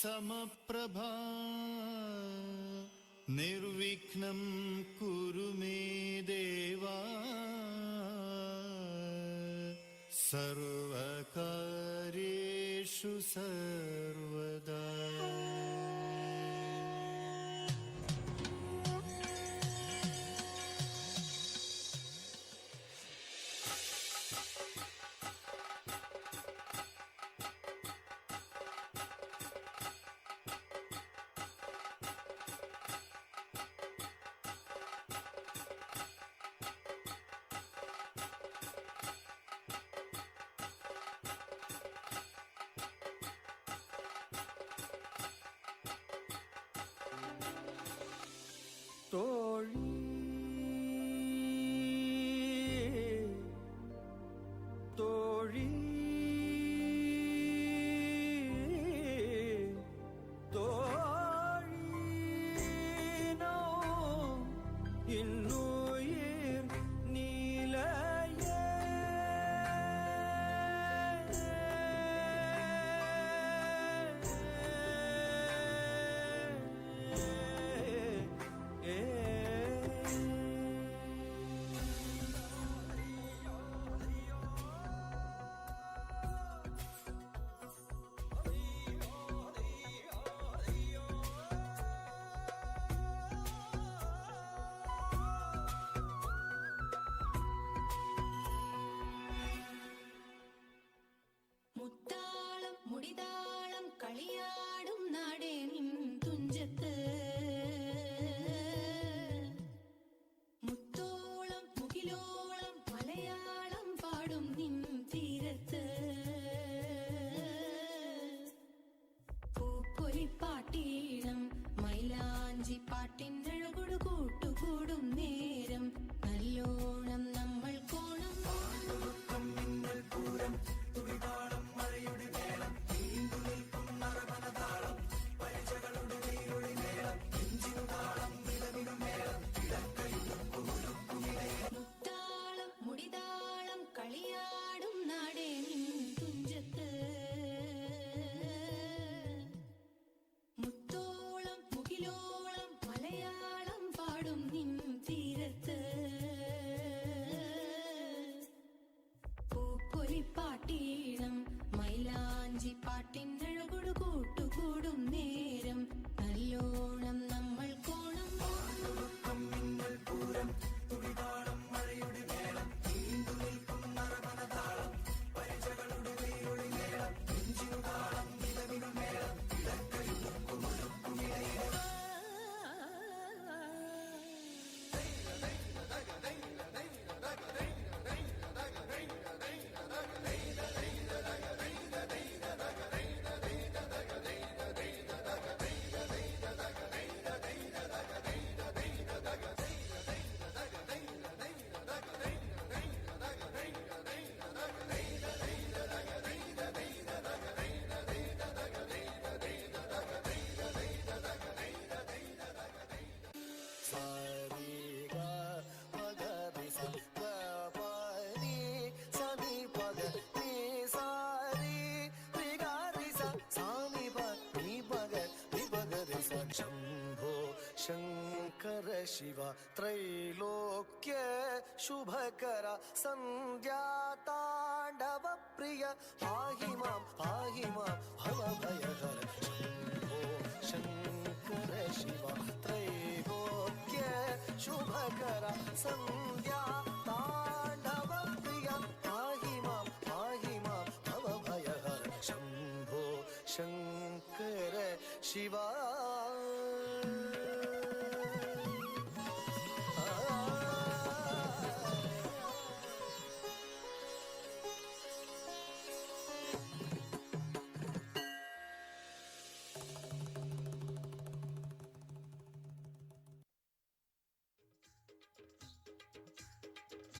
समप्रभा निर्विघ्नं कुरु मे देवा सर्वकार्येषु सर्वदा। തോഴി തോഴി തോഴി നോ ഇന്നുയിർ നീലയേ മുത്താളം മുടിതാളം കളിയാടും നാടേ നിൻ തുഞ്ചത്ത് മുത്തോളം മുകിലോളം മലയാളം പാടും നിൻ തീരത്ത് പൂപ്പൊലിപ്പാട്ടീണം മൈലാഞ്ചി പാട്ടിനഴകൊടു കൂട്ടുകൂടും നേരം നല്ലോണം നമ്മൾ കോണം മുത്താളം മുടിതാളം കളിയാടും നാടേ നിൻ തുഞ്ചത്ത് മുത്തോളം മുകിലോളം മലയാളം പാടും നിൻ തീരത്ത് പൂപ്പൊലിപ്പാട്ടീണം മൈലാഞ്ചി പാട്ടിനഴകൊടു കൂട്ടുകൂടും നേരം നല്ലോണം നമ്മൾ കോണം शंभो शंकर शिव त्रैलोक्य शुभकर संध्या तांडव प्रिय पाहि मां भवभयहर शंभो शंकर शिव त्रैलोक्य शुभकर संध्या तांडव प्रिय पाहि मां भवभयहर शंभो शंकर शिवा